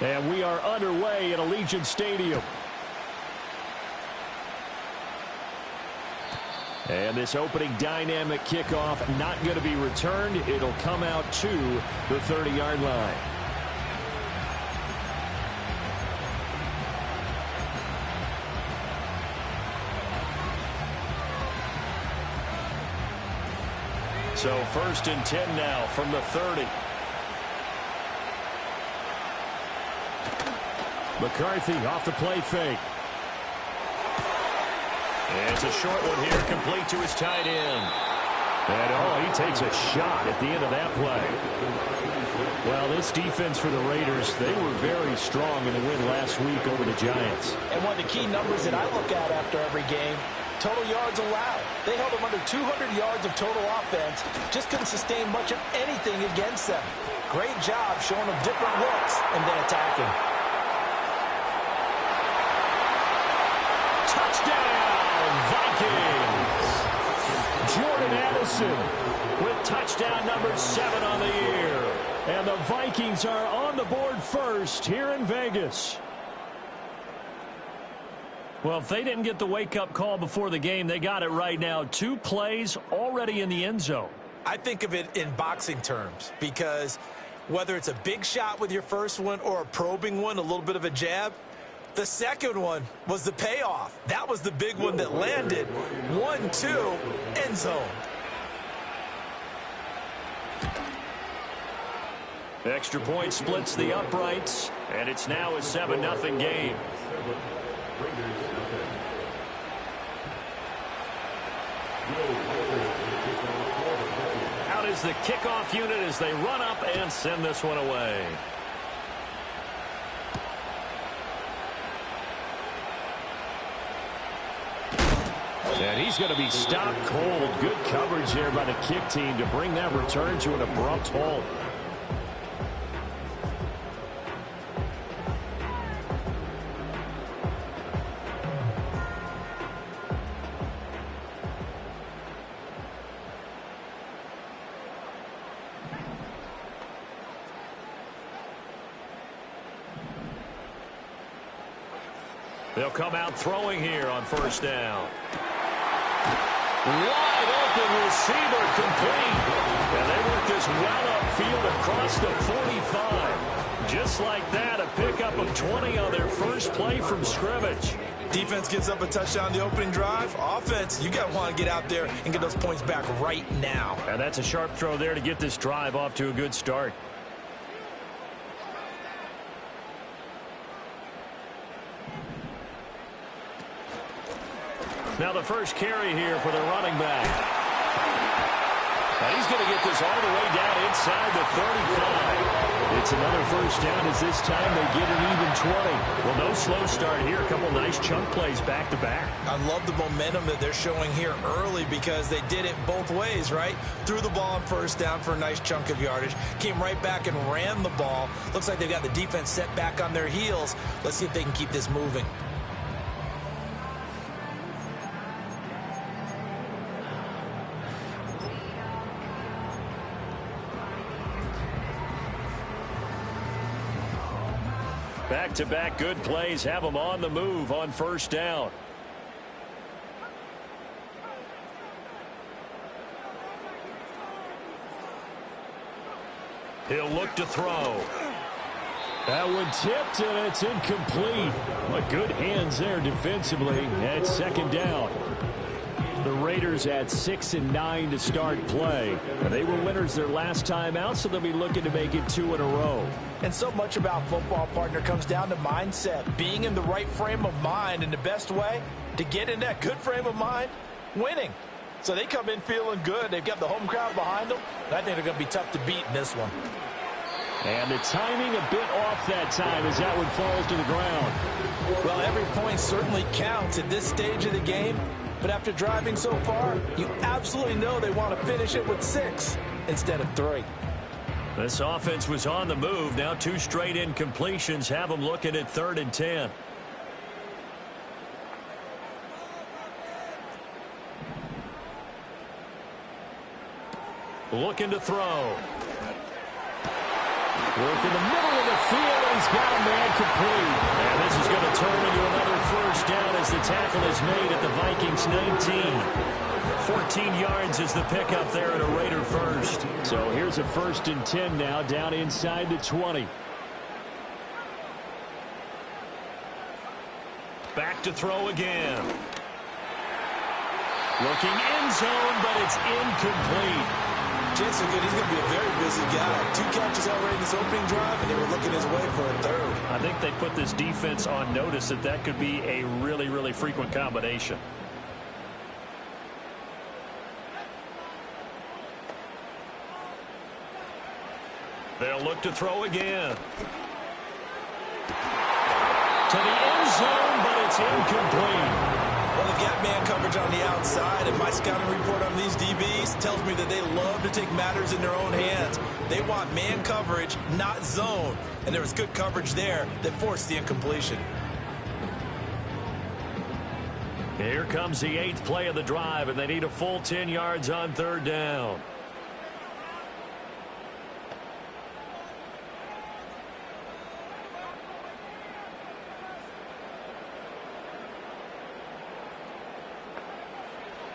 And we are underway at Allegiant Stadium. And this opening dynamic kickoff not going to be returned. It'll come out to the 30-yard line. So 1st and 10 now from the 30. McCarthy off the play fake. It's a short one here, complete to his tight end. And he takes a shot at the end of that play. Well, this defense for the Raiders, they were very strong in the win last week over the Giants. And one of the key numbers that I look at after every game, total yards allowed. They held them under 200 yards of total offense. Just couldn't sustain much of anything against them. Great job showing them different looks and then attacking. Touchdown, Vikings! Jordan Addison with touchdown number 7 on the year. And the Vikings are on the board first here in Vegas. Well, if they didn't get the wake-up call before the game, they got it right now. 2 plays already in the end zone. I think of it in boxing terms because whether it's a big shot with your first one or a probing one, a little bit of a jab, the second one was the payoff. That was the big one that landed. 1-2, end zone. Extra point splits the uprights, and it's now a 7-0 game. Out is the kickoff unit as they run up and send this one away. And he's going to be stopped cold. Good coverage there by the kick team to bring that return to an abrupt halt. They'll come out throwing here on 1st down. Wide open receiver complete. And they work this well upfield across the 45. Just like that, a pickup of 20 on their first play from scrimmage. Defense gives up a touchdown the opening drive. Offense, you got to want to get out there and get those points back right now. And that's a sharp throw there to get this drive off to a good start. Now the first carry here for the running back. And he's going to get this all the way down inside the 35. It's another 1st down as this time they get an even 20. Well, no slow start here. A couple nice chunk plays back to back. I love the momentum that they're showing here early because they did it both ways, right? Threw the ball on 1st down for a nice chunk of yardage. Came right back and ran the ball. Looks like they've got the defense set back on their heels. Let's see if they can keep this moving. Back-to-back good plays have them on the move on 1st down. He'll look to throw. That one tipped, and it's incomplete. But good hands there defensively at 2nd down. The Raiders at 6-9 to start play. They were winners their last time out, so they'll be looking to make it 2 in a row. And so much about football, partner, comes down to mindset. Being in the right frame of mind, and the best way to get in that good frame of mind, winning. So they come in feeling good. They've got the home crowd behind them. And I think they're going to be tough to beat in this one. And the timing a bit off that time as that one falls to the ground. Well, every point certainly counts at this stage of the game. But after driving so far, you absolutely know they want to finish it with 6 instead of 3. This offense was on the move. Now 2 straight incompletions have them looking at 3rd and 10. Looking to throw. Work in the middle of the field, and he's got a man complete. And this is going to turn into another first down as the tackle is made at the Vikings 19. 14 yards is the pickup there at a Raider first. So here's a 1st and 10 now, down inside the 20. Back to throw again. Looking end zone, but it's incomplete. Chances are good he's going to be a very busy guy. 2 catches already in this opening drive, and they were looking his way for a 3rd. I think they put this defense on notice that that could be a really, really frequent combination. They'll look to throw again. To the end zone, but it's incomplete. Well, they've got man coverage on the outside, and my scouting report on these DBs tells me that they love to take matters in their own hands. They want man coverage, not zone. And there was good coverage there that forced the incompletion. Here comes the 8th play of the drive, and they need a full 10 yards on 3rd down.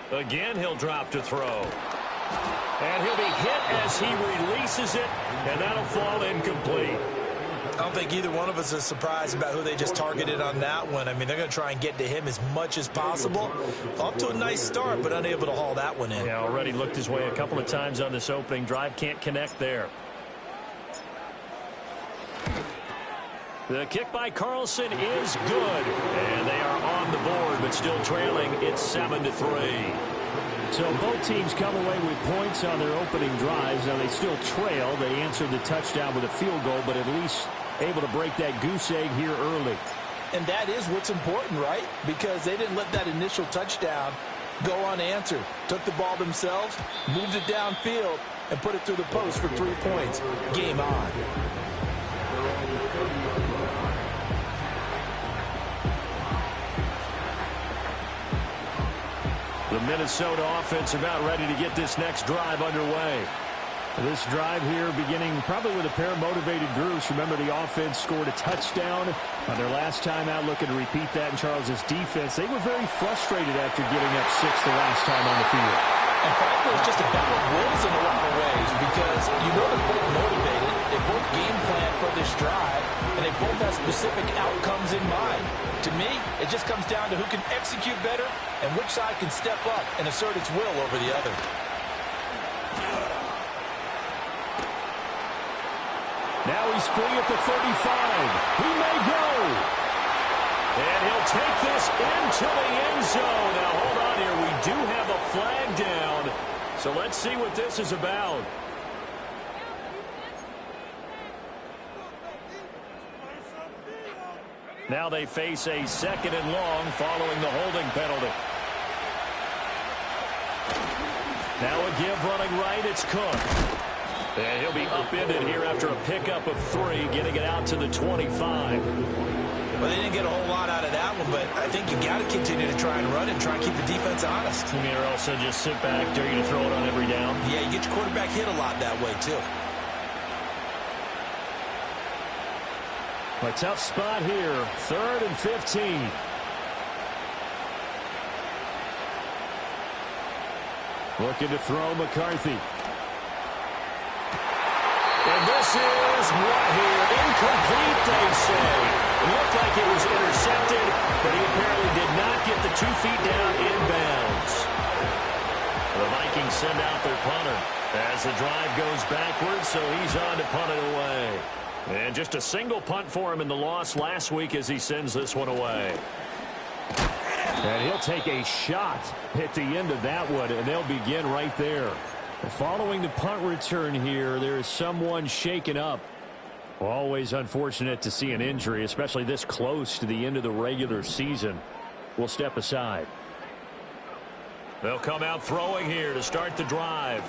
Again, he'll drop to throw. And he'll be hit as he releases it, and that'll fall incomplete. I don't think either one of us is surprised about who they just targeted on that one. I mean, they're going to try and get to him as much as possible. Off to a nice start, but unable to haul that one in. Yeah, already looked his way a couple of times on this opening drive. Can't connect there. The kick by Carlson is good. And they are on the board, but still trailing. It's 7-3. So both teams come away with points on their opening drives. Now they still trail. They answered the touchdown with a field goal, but at least able to break that goose egg here early. And that is what's important, right? Because they didn't let that initial touchdown go unanswered. Took the ball themselves, moved it downfield, and put it through the post for 3 points. Game on. The Minnesota offense about ready to get this next drive underway. This drive here beginning probably with a pair of motivated groups. Remember, the offense scored a touchdown on their last time out, looking to repeat that in Charles's defense. They were very frustrated after giving up 6 the last time on the field. And frankly, it's just a battle of wills in a lot of ways because you know they're both motivated. They both game plan for this drive, and they both have specific outcomes in mind. To me, it just comes down to who can execute better and which side can step up and assert its will over the other. Now he's free at the 35. He may go. And he'll take this into the end zone. Now, hold on here. We do have a flag down. So let's see what this is about. Now they face a 2nd and long following the holding penalty. Now a give running right. It's Cook. And he'll be upended here after a pickup of 3, getting it out to the 25. Well, they didn't get a whole lot out of that one, but I think you got to continue to try and run and try and keep the defense honest. You mean, or else they'll just sit back, dare you to throw it on every down? Yeah, you get your quarterback hit a lot that way, too. A tough spot here. 3rd and 15. Looking to throw McCarthy. And this is what here? Incomplete, they say. It looked like it was intercepted, but he apparently did not get the 2 feet down inbounds. The Vikings send out their punter as the drive goes backwards, so he's on to punt it away. And just a single punt for him in the loss last week as he sends this one away. And he'll take a shot at the end of that one, and they'll begin right there. Following the punt return here, there is someone shaken up. Always unfortunate to see an injury, especially this close to the end of the regular season. We'll step aside. They'll come out throwing here to start the drive.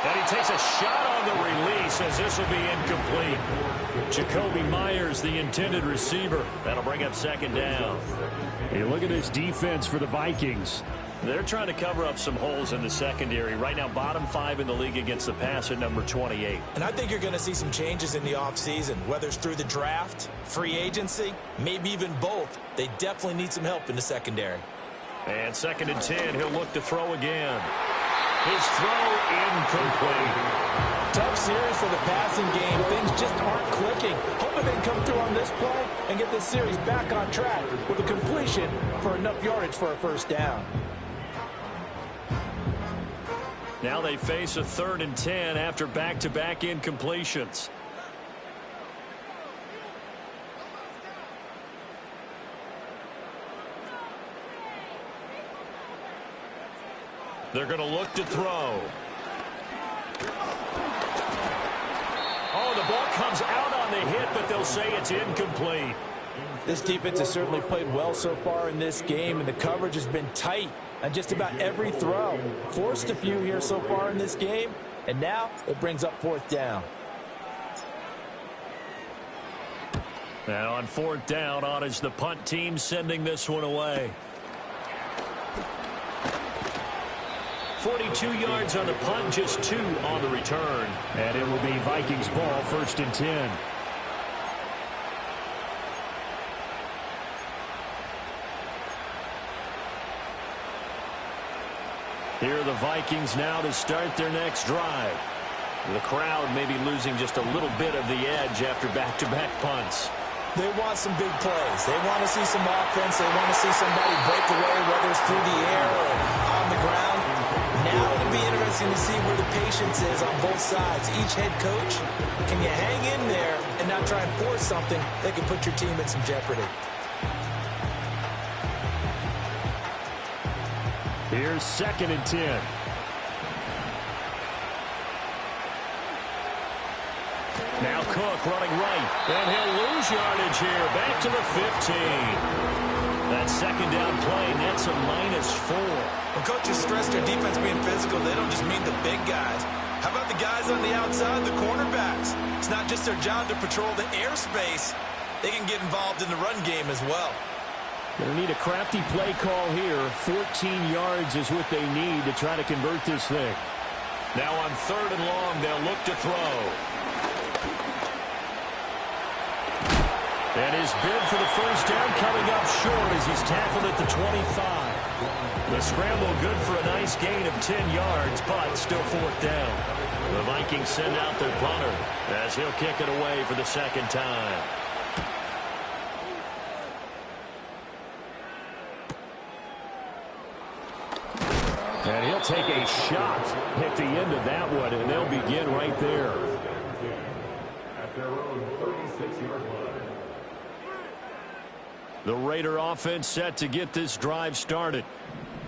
And he takes a shot on the release as this will be incomplete. Jacoby Myers, the intended receiver. That'll bring up 2nd down. Hey, look at this defense for the Vikings. They're trying to cover up some holes in the secondary. Right now, bottom 5 in the league against the pass at number 28. And I think you're going to see some changes in the offseason, whether it's through the draft, free agency, maybe even both. They definitely need some help in the secondary. And 2nd and 10, he'll look to throw again. His throw incomplete. Tough series for the passing game. Things just aren't clicking. Hoping they can come through on this play and get this series back on track with a completion for enough yardage for a first down. Now they face a 3rd and 10 after back-to-back incompletions. They're going to look to throw. Oh, the ball comes out on the hit, but they'll say it's incomplete. This defense has certainly played well so far in this game, and the coverage has been tight on just about every throw. Forced a few here so far in this game, and now it brings up 4th down. Now on 4th down, on is the punt team sending this one away. 42 yards on the punt, just 2 on the return. And it will be Vikings ball, 1st and 10. Here are the Vikings now to start their next drive. The crowd may be losing just a little bit of the edge after back-to-back punts. They want some big plays. They want to see some offense. They want to see somebody break away, whether it's through the air or on the ground. Now it'll be interesting to see where the patience is on both sides. Each head coach, can you hang in there and not try and force something that can put your team in some jeopardy? Here's 2nd and 10. Now Cook running right, and he'll lose yardage here. Back to the 15. That 2nd down play, that's a -4. When coaches stress their defense being physical, they don't just mean the big guys. How about the guys on the outside, the cornerbacks? It's not just their job to patrol the airspace. They can get involved in the run game as well. Going to need a crafty play call here. 14 yards is what they need to try to convert this thing. Now on 3rd and long, they'll look to throw. And his bid for the first down coming up short as he's tackled at the 25. The scramble good for a nice gain of 10 yards, but still 4th down. The Vikings send out their punter as he'll kick it away for the 2nd time. And he'll take a shot at the end of that one, and they'll begin right there. At their own 36-yard line. The Raider offense set to get this drive started.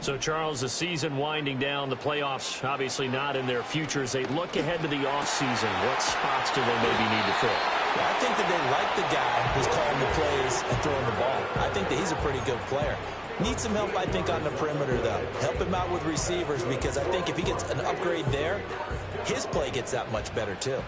So, Charles, the season winding down, the playoffs obviously not in their future. As they look ahead to the offseason, what spots do they maybe need to fill? Yeah, I think that they like the guy who's calling the plays and throwing the ball. I think that he's a pretty good player. Needs some help, I think, on the perimeter, though. Help him out with receivers, because I think if he gets an upgrade there, his play gets that much better, too.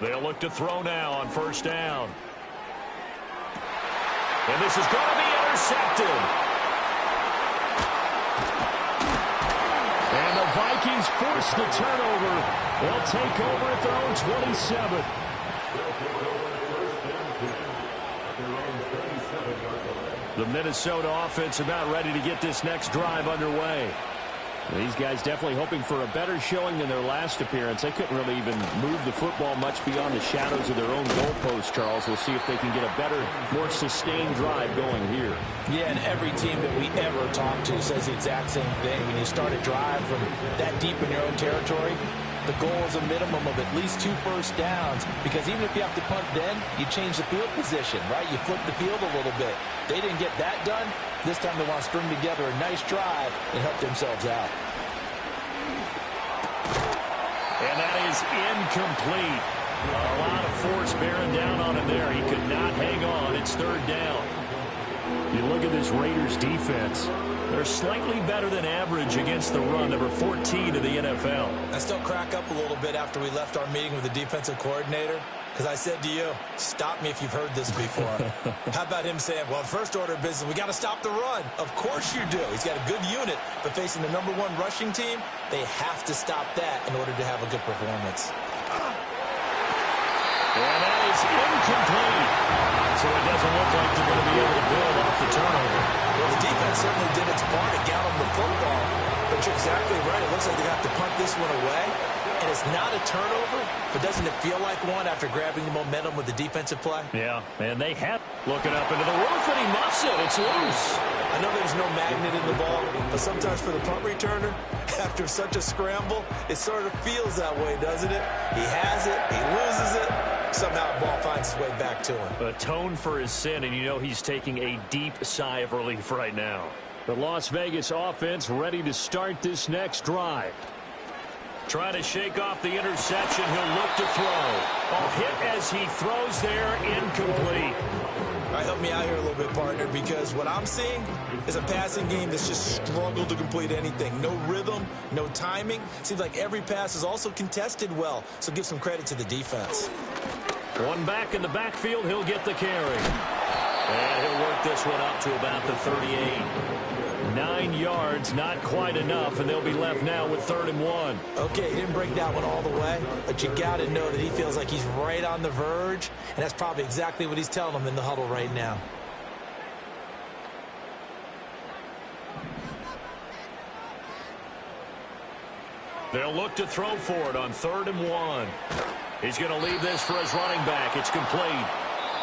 They'll look to throw now on 1st down. And this is going to be intercepted. And the Vikings force the turnover. They'll take over at their own 27. The Minnesota offense about ready to get this next drive underway. These guys definitely hoping for a better showing than their last appearance. They couldn't really even move the football much beyond the shadows of their own goalpost, Charles. We'll see if they can get a better, more sustained drive going here. Yeah, and every team that we ever talk to says the exact same thing. When you start a drive from that deep in your own territory, the goal is a minimum of at least 2 first downs, because even if you have to punt then, you change the field position, right? You flip the field a little bit. They didn't get that done. This time they want to string together a nice drive and help themselves out. is incomplete. A lot of force bearing down on him there. He could not hang on. It's third down. You look at this Raiders defense. They're slightly better than average against the run, number 14 in the NFL. I still crack up a little bit after we left our meeting with the defensive coordinator, because I said to you, stop me if you've heard this before. How about him saying, well, first order of business, we got to stop the run. Of course you do. He's got a good unit, but facing the #1 rushing team, they have to stop that in order to have a good performance. And that is incomplete. So it doesn't look like they're going to be able to build off the turnover. Well, the defense certainly did its part to get them the football. But you're exactly right. It looks like they have to punt this one away. And it's not a turnover, but doesn't it feel like one after grabbing the momentum with the defensive play? Yeah, and they have looking up into the roof, and he muffs it. It's loose. I know there's no magnet in the ball, but sometimes for the punt returner, after such a scramble, it sort of feels that way, doesn't it? He has it, he loses it, somehow the ball finds its way back to him. Atone for his sin, and you know he's taking a deep sigh of relief right now. The Las Vegas offense ready to start this next drive. Trying to shake off the interception. He'll look to throw. A hit as he throws there, incomplete. All right, help me out here a little bit, partner, because what I'm seeing is a passing game that's just struggled to complete anything. No rhythm, no timing. Seems like every pass is also contested well, so give some credit to the defense. One back in the backfield, he'll get the carry. And he'll work this one up to about the 38. 9 yards, not quite enough, and they'll be left now with 3rd and 1. Okay, he didn't break that one all the way, but you got to know that he feels like he's right on the verge, and that's probably exactly what he's telling them in the huddle right now. They'll look to throw for it on 3rd and 1. He's going to leave this for his running back. It's complete.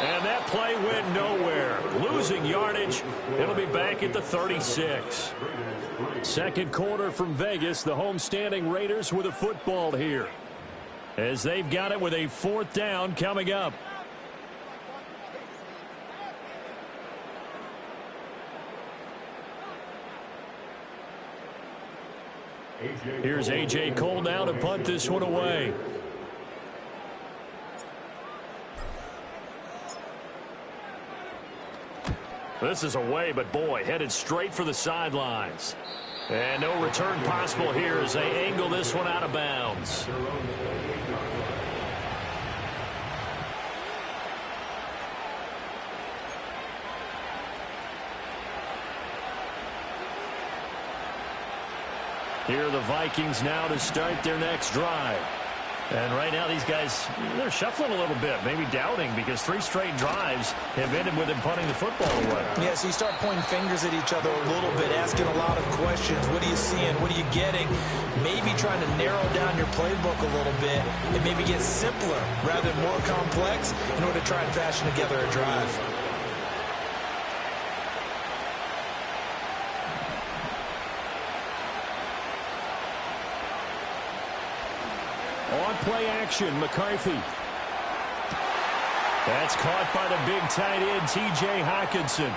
And that play went nowhere. Losing yardage. It'll be back at the 36. Second quarter from Vegas. The homestanding Raiders with a football here, as they've got it with a 4th down coming up. Here's A.J. Cole now to punt this one away. This is away, but boy, headed straight for the sidelines. And no return possible here as they angle this one out of bounds. Here are the Vikings now to start their next drive. And right now these guys, they're shuffling a little bit, maybe doubting, because 3 straight drives have ended with them punting the football away. Yeah, so you start pointing fingers at each other a little bit, asking a lot of questions. What are you seeing? What are you getting? Maybe trying to narrow down your playbook a little bit and maybe get simpler rather than more complex in order to try and fashion together a drive. On play action, McCarthy. That's caught by the big tight end, T.J. Hockenson.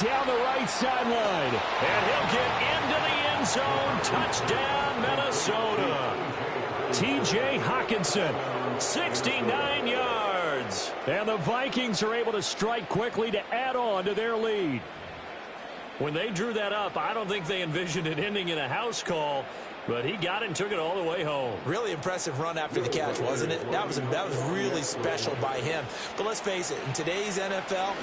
Down the right sideline. And he'll get into the end zone. Touchdown, Minnesota. T.J. Hockenson, 69 yards. And the Vikings are able to strike quickly to add on to their lead. When they drew that up, I don't think they envisioned it ending in a house call. But he got it and took it all the way home. Really impressive run after the catch, wasn't it? That was really special by him. But let's face it, in today's NFL,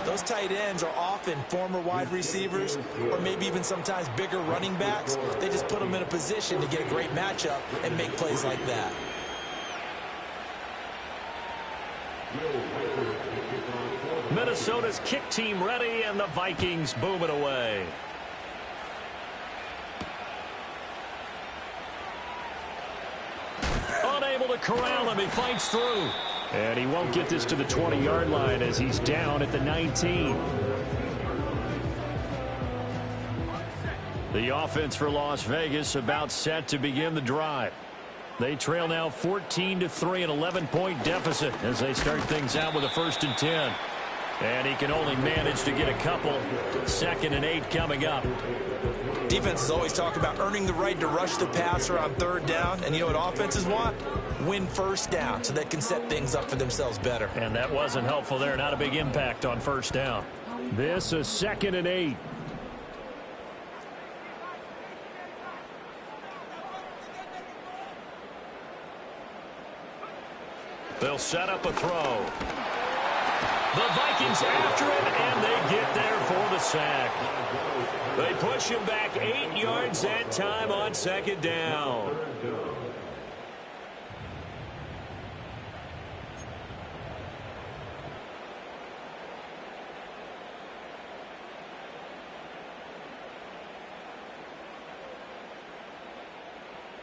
those tight ends are often former wide receivers or maybe even sometimes bigger running backs. They just put them in a position to get a great matchup and make plays like that. Minnesota's kick team ready, and the Vikings boom it away. Unable to corral him. He fights through. And he won't get this to the 20-yard line as he's down at the 19. The offense for Las Vegas about set to begin the drive. They trail now 14-3, an 11-point deficit as they start things out with a 1st and 10. And he can only manage to get a couple. 2nd and 8 coming up. Defenses always talk about earning the right to rush the passer on 3rd down. And you know what offenses want? Win 1st down so they can set things up for themselves better. And that wasn't helpful there. Not a big impact on 1st down. This is 2nd and 8. They'll set up a throw. The Vikings after it, and they get there for the sack. They push him back 8 yards that time on 2nd down.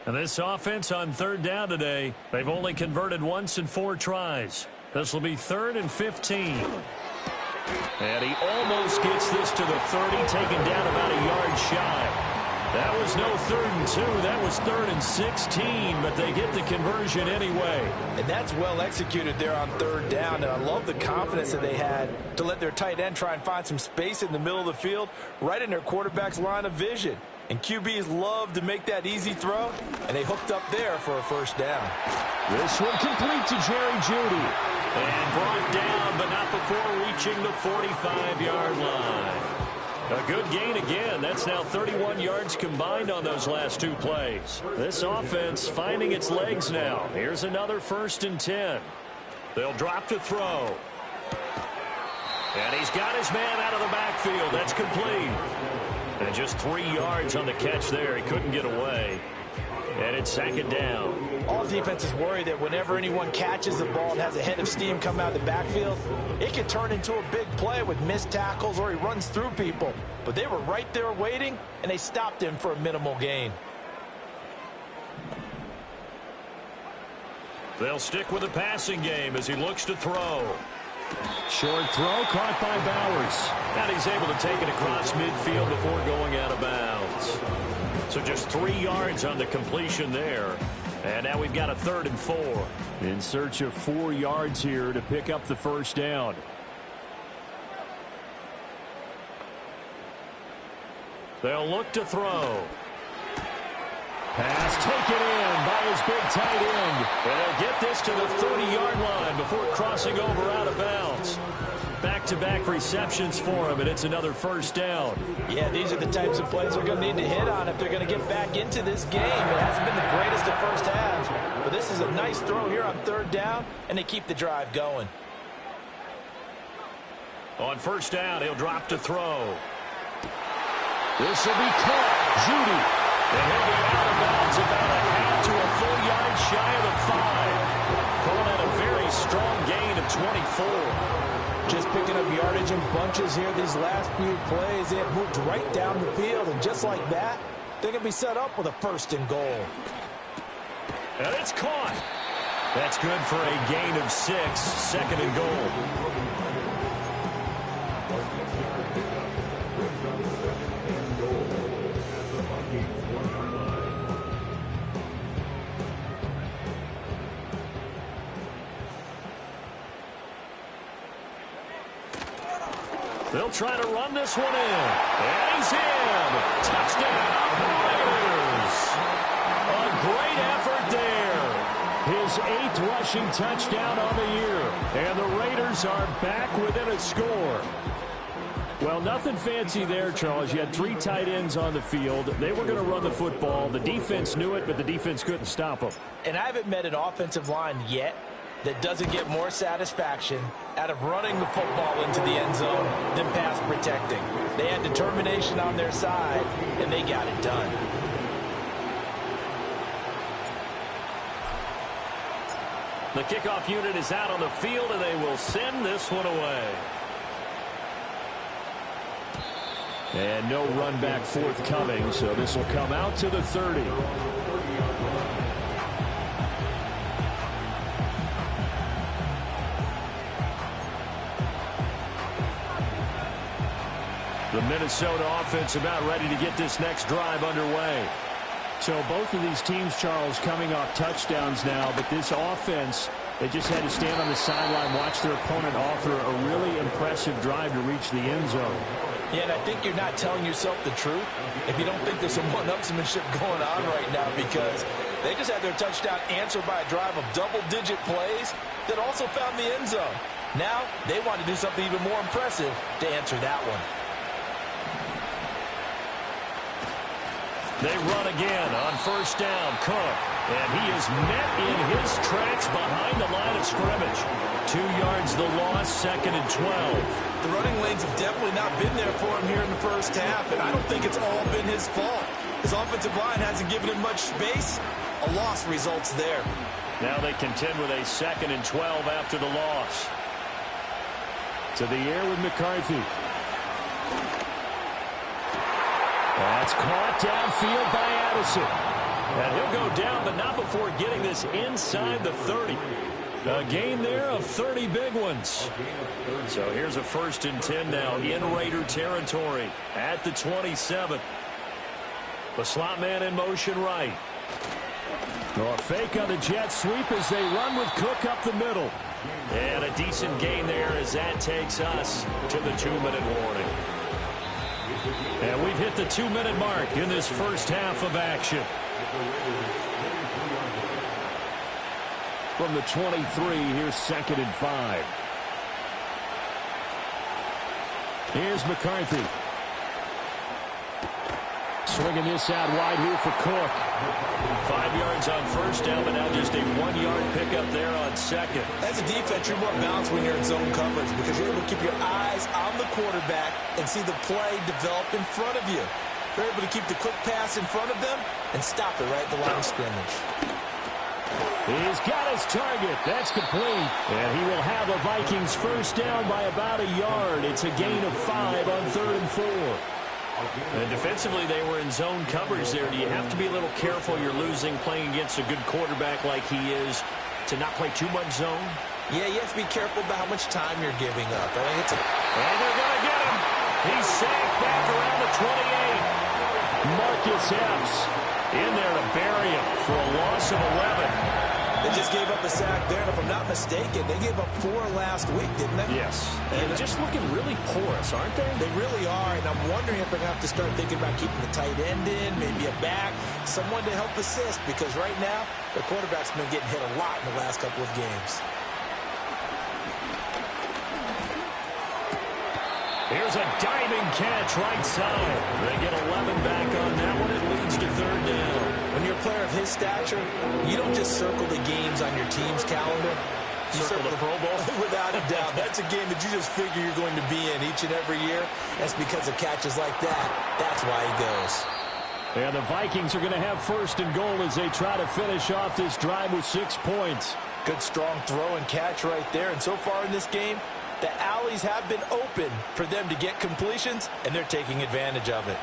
And this offense on 3rd down today, they've only converted once in 4 tries. This will be 3rd and 15. And he almost gets this to the 30, taken down about a yard shy. That was no 3rd and 2. That was 3rd and 16, but they get the conversion anyway. And that's well executed there on 3rd down. And I love the confidence that they had to let their tight end try and find some space in the middle of the field, right in their quarterback's line of vision. And QBs love to make that easy throw, and they hooked up there for a 1st down. This one complete to Jerry Jeudy. And brought down, but not before reaching the 45-yard line. A good gain again. That's now 31 yards combined on those last 2 plays. This offense finding its legs now. Here's another 1st and 10. They'll drop to throw. And he's got his man out of the backfield. That's complete. And just 3 yards on the catch there. He couldn't get away. And it's 2nd down. All defenses worry that whenever anyone catches the ball and has a head of steam come out of the backfield, it can turn into a big play with missed tackles or he runs through people. But they were right there waiting, and they stopped him for a minimal gain. They'll stick with the passing game as he looks to throw. Short throw caught by Bowers. And he's able to take it across midfield before going out of bounds. So just 3 yards on the completion there. And now we've got a 3rd and 4. In search of 4 yards here to pick up the 1st down. They'll look to throw. Pass taken in by his big tight end. And they'll get this to the 30-yard line before crossing over out of bounds. Back-to-back receptions for him, and it's another 1st down. Yeah, these are the types of plays they're going to need to hit on if they're going to get back into this game. It hasn't been the greatest of first halves, but this is a nice throw here on 3rd down, and they keep the drive going. On 1st down, he'll drop to throw. This will be caught. Jeudy. And he'll be out of bounds about a half to a full yard shy of the 5. Calling out a very strong gain of 24. Just picking up yardage in bunches here these last few plays. They have moved right down the field, and just like that, they're going to be set up with a 1st and goal. And it's caught. That's good for a gain of 6. 2nd and goal. They'll try to run this one in. And he's in. Touchdown, Raiders. A great effort there. His 8th rushing touchdown on the year. And the Raiders are back within a score. Well, nothing fancy there, Charles. You had 3 tight ends on the field. They were going to run the football. The defense knew it, but the defense couldn't stop them. And I haven't met an offensive line yet that doesn't get more satisfaction out of running the football into the end zone than pass protecting. They had determination on their side, and they got it done. The kickoff unit is out on the field, and they will send this one away. And no run back forthcoming, so this will come out to the 30. The Minnesota offense about ready to get this next drive underway. So both of these teams, Charles, coming off touchdowns now, but this offense, they just had to stand on the sideline, watch their opponent offer a really impressive impressive drive to reach the end zone. Yeah, and I think you're not telling yourself the truth if you don't think there's some one-upsmanship going on right now, because they just had their touchdown answered by a drive of double-digit plays that also found the end zone. Now they want to do something even more impressive to answer that one. They run again on first down. Cook. And he is met in his tracks behind the line of scrimmage. 2 yards the loss, 2nd and 12. The running lanes have definitely not been there for him here in the first half, and I don't think it's all been his fault. His offensive line hasn't given him much space. A loss results there. Now they contend with a 2nd and 12 after the loss. To the air with McCarthy. That's caught downfield by Addison. And he'll go down, but not before getting this inside the 30. A gain there of 30 big ones. So here's a 1st and 10 now in Raider territory at the 27. The slot man in motion right. A fake on the jet sweep as they run with Cook up the middle. And a decent gain there as that takes us to the 2-minute warning. And we've hit the 2-minute mark in this first half of action. From the 23, here's 2nd and 5. Here's McCarthy. Swinging this out wide here for Cook. 5 yards on first down, but now just a 1-yard pickup there on 2nd. As a defense, you're more balanced when you're in zone coverage because you're able to keep your eyes on the quarterback and see the play develop in front of you. You're able to keep the quick pass in front of them and stop it right at the line of scrimmage. He's got his target. That's complete. And he will have a Vikings first down by about a yard. It's a gain of 5 on 3rd and 4. And defensively, they were in zone coverage there. Do you have to be a little careful? You're losing playing against a good quarterback like he is to not play too much zone? Yeah, you have to be careful about how much time you're giving up. I mean, and they're going to get him. He's sacked back around the 28. Marcus Epps in there to bury him for a loss of 11. They just gave up a sack there, and if I'm not mistaken, they gave up 4 last week, didn't they? Yes. And just looking really porous, aren't they? They really are, and I'm wondering if they're going to have to start thinking about keeping the tight end in, maybe a back, someone to help assist, because right now, their quarterback's been getting hit a lot in the last couple of games. Here's a diving catch right side. They get 11 back on that one. It leads to 3rd down. When you're a player of his stature, you don't just circle the games on your team's calendar. You circle the Pro Bowl. Without a doubt. That's a game that you just figure you're going to be in each and every year. That's because of catches like that. That's why he goes. And the Vikings are going to have 1st and goal as they try to finish off this drive with 6 points. Good strong throw and catch right there. And so far in this game, the alleys have been open for them to get completions, and they're taking advantage of it.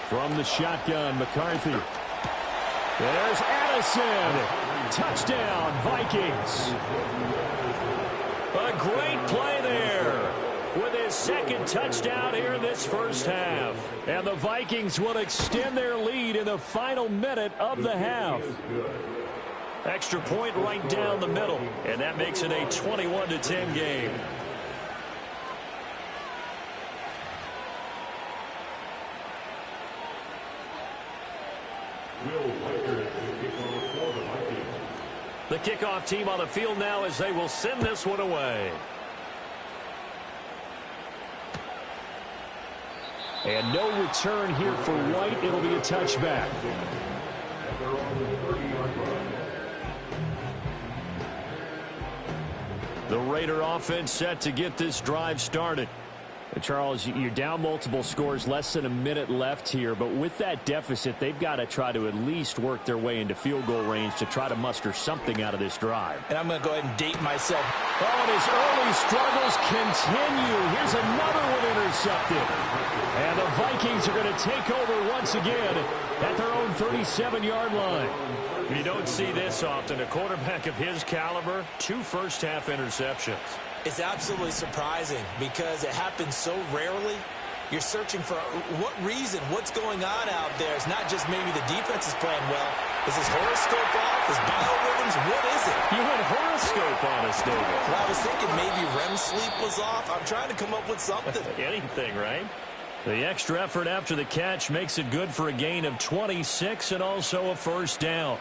From the shotgun, McCarthy. There's Addison. Touchdown, Vikings. A great play there with his 2nd touchdown here in this first half. And the Vikings will extend their lead in the final minute of the half. Extra point right down the middle, and that makes it a 21-10 game. The kickoff team on the field now as they will send this one away. And no return here for White. It'll be a touchback. The Raider offense set to get this drive started. Charles, you're down multiple scores, less than a minute left here, but with that deficit, they've got to try to at least work their way into field goal range to try to muster something out of this drive. And I'm going to go ahead and date myself. Oh, and his early struggles continue. Here's another one intercepted. And the Vikings are going to take over once again at their own 37-yard line. You don't see this often. A quarterback of his caliber, 2 first-half interceptions. It's absolutely surprising because it happens so rarely. You're searching for what reason, what's going on out there. It's not just maybe the defense is playing well. Is his horoscope off? His biorhythms? What is it? You went on us, David. Well, I was thinking maybe REM sleep was off. I'm trying to come up with something. Anything, right? The extra effort after the catch makes it good for a gain of 26 and also a first down.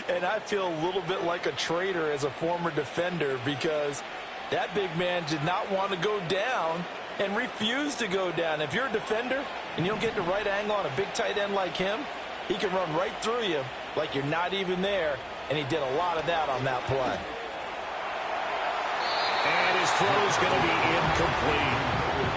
And I feel a little bit like a traitor as a former defender because that big man did not want to go down and refused to go down. If you're a defender and you don't get the right angle on a big tight end like him, he can run right through you like you're not even there, and he did a lot of that on that play. And his throw is going to be incomplete.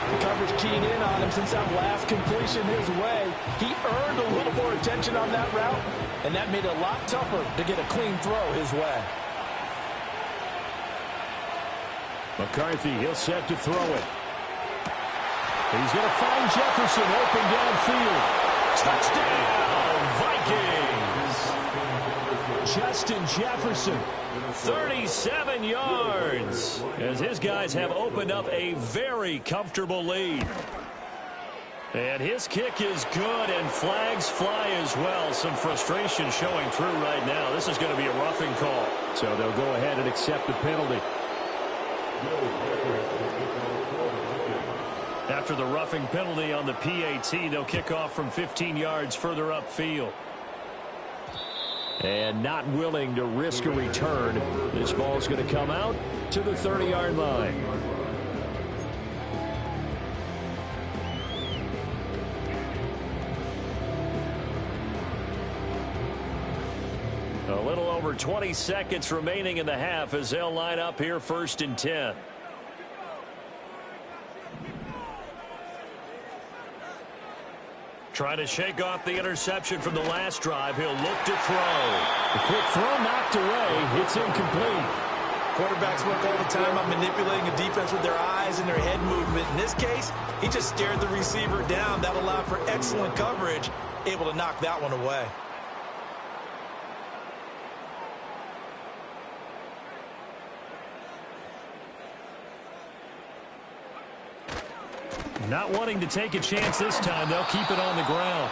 The coverage keying in on him since that last completion his way. He earned a little more attention on that route, and that made it a lot tougher to get a clean throw his way. McCarthy, he'll set to throw it. He's going to find Jefferson open downfield. Touchdown, Vikings! Justin Jefferson, 37 yards, as his guys have opened up a very comfortable lead. And his kick is good, and flags fly as well. Some frustration showing through right now. This is going to be a roughing call, so they'll go ahead and accept the penalty. After the roughing penalty on the PAT, they'll kick off from 15 yards further upfield. And not willing to risk a return, this ball's going to come out to the 30-yard line. A little over 20 seconds remaining in the half as they'll line up here 1st and 10. Trying to shake off the interception from the last drive. He'll look to throw. The quick throw knocked away. It's incomplete. Quarterbacks work all the time on manipulating a defense with their eyes and their head movement. In this case, he just stared the receiver down. That allowed for excellent coverage, able to knock that one away. Not wanting to take a chance this time, they'll keep it on the ground.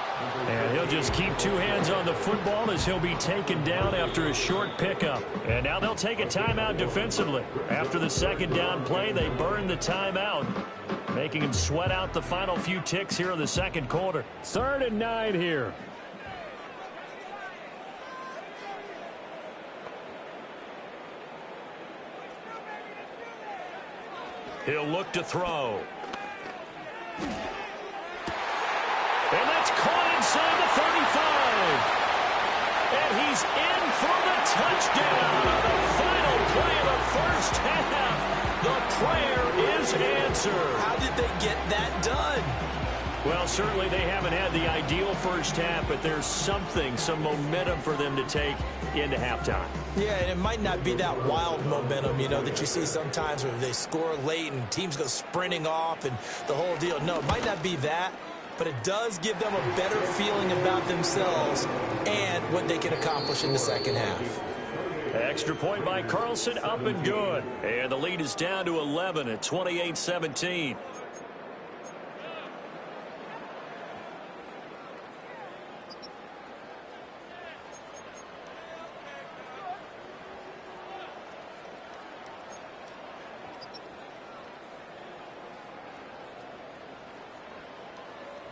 And he'll just keep two hands on the football as he'll be taken down after a short pickup. And now they'll take a timeout defensively. After the second down play, they burn the timeout, making him sweat out the final few ticks here in the second quarter. 3rd and 9 here. He'll look to throw. And that's caught inside the 35. And he's in for the touchdown on the final play of the first half. The prayer is answered. How did they get that done? Well, certainly they haven't had the ideal first half, but there's something, some momentum for them to take into halftime. Yeah, and it might not be that wild momentum, you know, that you see sometimes where they score late and teams go sprinting off and the whole deal. No, it might not be that, but it does give them a better feeling about themselves and what they can accomplish in the second half. Extra point by Carlson, up and good. And the lead is down to 11 at 28-17.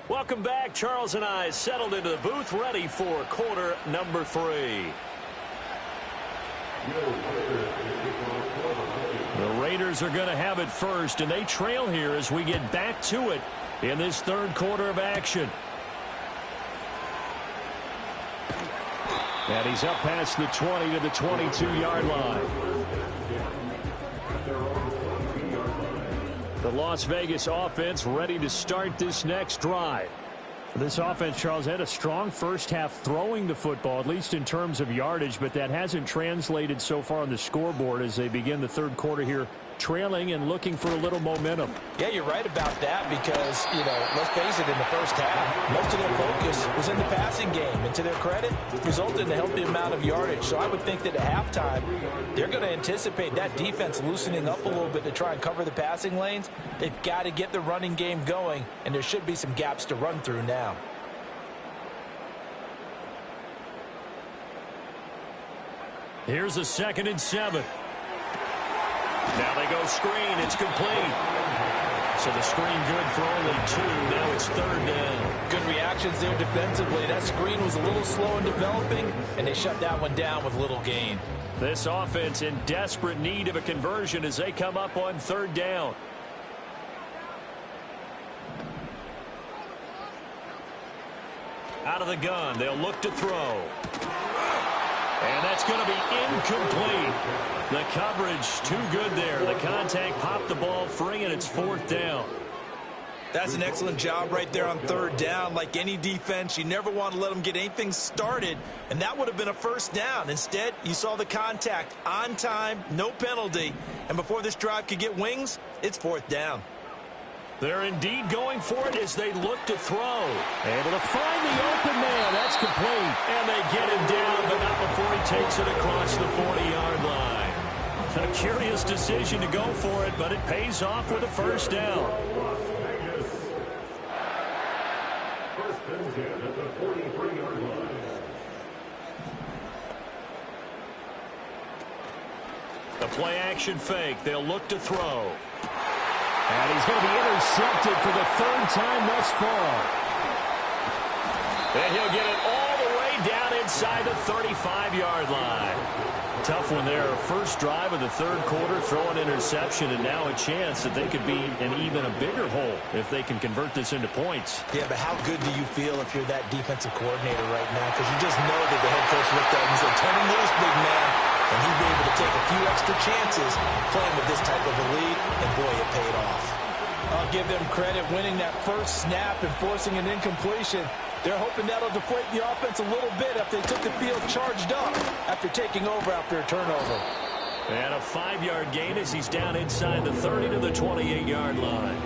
Welcome back. Charles and I settled into the booth, ready for quarter number 3. The Raiders are going to have it first, and they trail here as we get back to it in this third quarter of action. And he's up past the 20 to the 22-yard line. The Las Vegas offense ready to start this next drive. This offense, Charles, had a strong first half throwing the football, at least in terms of yardage, but that hasn't translated so far on the scoreboard as they begin the third quarter here, trailing and looking for a little momentum. Yeah, you're right about that because, you know, let's face it, in the first half, most of their focus was in the passing game. And to their credit, resulted in a healthy amount of yardage. So I would think that at halftime, they're going to anticipate that defense loosening up a little bit to try and cover the passing lanes. They've got to get the running game going, and there should be some gaps to run through now. Here's a 2nd and 7. Now they go screen. It's complete. So the screen good for only 2. Now it's 3rd down. Good reactions there defensively. That screen was a little slow in developing, and they shut that one down with little gain. This offense in desperate need of a conversion as they come up on 3rd down. Out of the gun, they'll look to throw. And that's going to be incomplete. The coverage too good there. The contact popped the ball free, and it's 4th down. That's an excellent job right there on 3rd down. Like any defense, you never want to let them get anything started, and that would have been a 1st down. Instead, you saw the contact on time, no penalty, and before this drive could get wings, it's 4th down. They're indeed going for it as they look to throw. Able to find the open man. That's complete. And they get him down, but not before he takes it across the 40-yard line. A curious decision to go for it, but it pays off with a 1st down. Las Vegas. 1st and 10 at the 43-yard line. The play-action fake. They'll look to throw. And he's going to be intercepted for the 3rd time thus far. And he'll get it all the way down inside the 35-yard line. Tough one there. First drive of the 3rd quarter, throw an interception, and now a chance that they could be in even a bigger hole if they can convert this into points. Yeah, but how good do you feel if you're that defensive coordinator right now? Because you just know that the head coach looked at him and said, turn him loose, big man. And he'd be able to take a few extra chances playing with this type of a lead, and boy, it paid off. I'll give them credit winning that first snap and forcing an incompletion. They're hoping that'll deflate the offense a little bit after they took the field charged up after taking over after a turnover. And a 5-yard gain as he's down inside the 30 to the 28-yard line.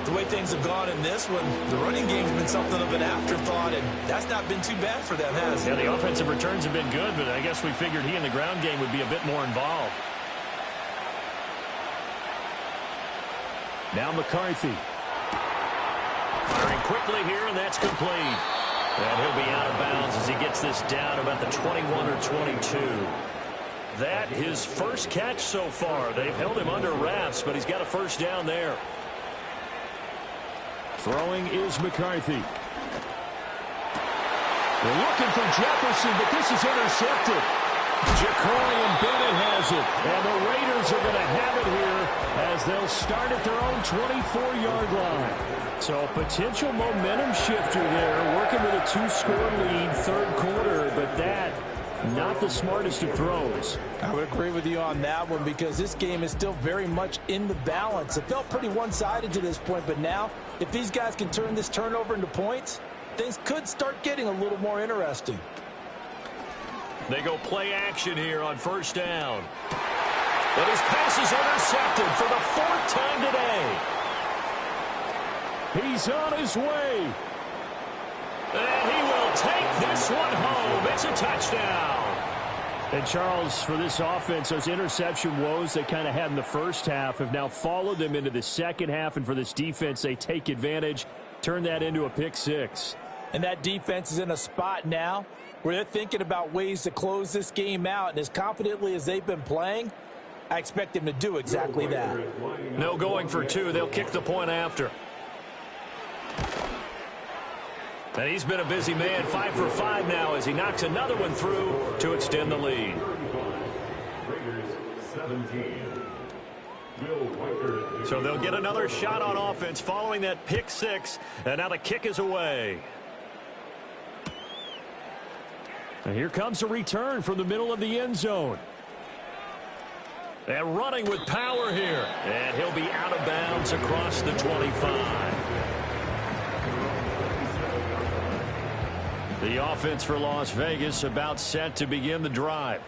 The way things have gone in this one, the running game's been something of an afterthought, and that's not been too bad for them, has it? Yeah, the offensive returns have been good, but I guess we figured he in the ground game would be a bit more involved. Now McCarthy. Firing quickly here, and that's complete. And he'll be out of bounds as he gets this down about the 21 or 22. That his first catch so far. They've held him under wraps, but he's got a 1st down there. Throwing is McCarthy. They're looking for Jefferson, but this is intercepted. Ja'Cory Bennett has it, and the Raiders are going to have it here as they'll start at their own 24-yard line. So a potential momentum shifter there, working with a 2-score lead, 3rd quarter, but that not the smartest of throws. I would agree with you on that one because this game is still very much in the balance. It felt pretty one-sided to this point, but now if these guys can turn this turnover into points, things could start getting a little more interesting. They go play action here on 1st down. But his pass is intercepted for the 4th time today. He's on his way. And he will take this one home. It's a touchdown. And Charles, for this offense, those interception woes they kind of had in the first half have now followed them into the second half. And for this defense, they take advantage, turn that into a pick 6. And that defense is in a spot now where they're thinking about ways to close this game out. And as confidently as they've been playing, I expect them to do exactly that. No going for 2. They'll kick the point after. And he's been a busy man, 5 for 5 now as he knocks another one through to extend the lead. Raiders 17. So they'll get another shot on offense following that pick 6, and now the kick is away. And here comes a return from the middle of the end zone. And running with power here. And he'll be out of bounds across the 25. The offense for Las Vegas about set to begin the drive.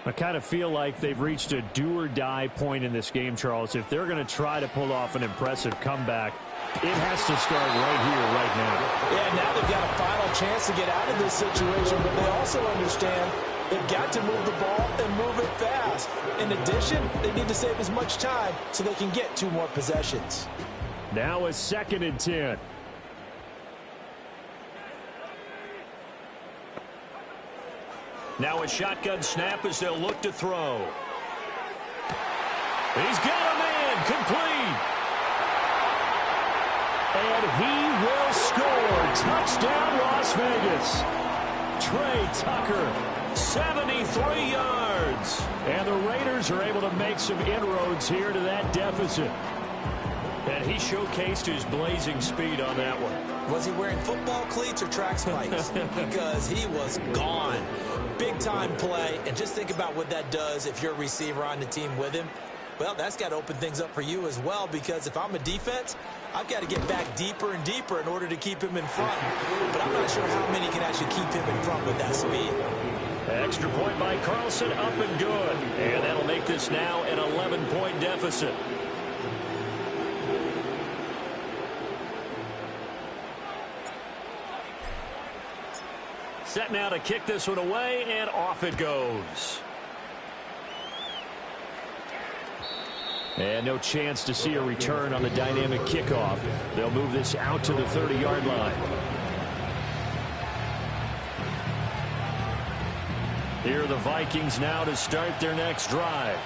I kind of feel like they've reached a do-or-die point in this game, Charles. If they're going to try to pull off an impressive comeback, it has to start right here, right now. Yeah, now they've got a final chance to get out of this situation, but they also understand they've got to move the ball and move it fast. In addition, they need to save as much time so they can get 2 more possessions. Now a 2nd and 10. Now a shotgun snap as they'll look to throw. He's got a man, complete. And he will score. Touchdown, Las Vegas. Trey Tucker, 73 yards. And the Raiders are able to make some inroads here to that deficit. And he showcased his blazing speed on that one. Was he wearing football cleats or track spikes? Because he was gone. Big-time play. And just think about what that does if you're a receiver on the team with him. Well, that's got to open things up for you as well, because if I'm a defense, I've got to get back deeper and deeper in order to keep him in front. But I'm not sure how many can actually keep him in front with that speed. Extra point by Carlson, up and good. And that'll make this now an 11-point deficit. Set now to kick this one away, and off it goes. And no chance to see a return on the dynamic kickoff. They'll move this out to the 30-yard line. Here are the Vikings now to start their next drive.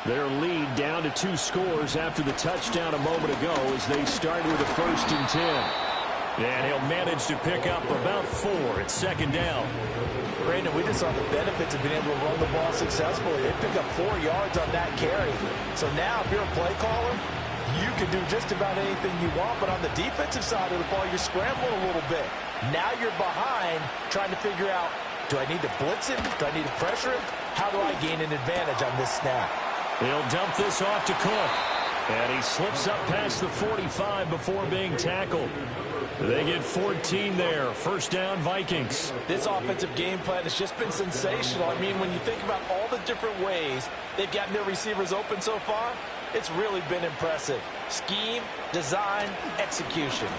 Their lead down to 2 scores after the touchdown a moment ago as they start with a 1st and 10. And he'll manage to pick up about 4 at 2nd down. Brandon, we just saw the benefits of being able to run the ball successfully. They pick up 4 yards on that carry. So now if you're a play caller, you can do just about anything you want. But on the defensive side of the ball, you're scrambling a little bit. Now you're behind trying to figure out, do I need to blitz him? Do I need to pressure him? How do I gain an advantage on this snap? He'll dump this off to Cook. And he slips up past the 45 before being tackled. They get 14 there. 1st down, Vikings. This offensive game plan has just been sensational. I mean, when you think about all the different ways they've gotten their receivers open so far, it's really been impressive. Scheme, design, execution.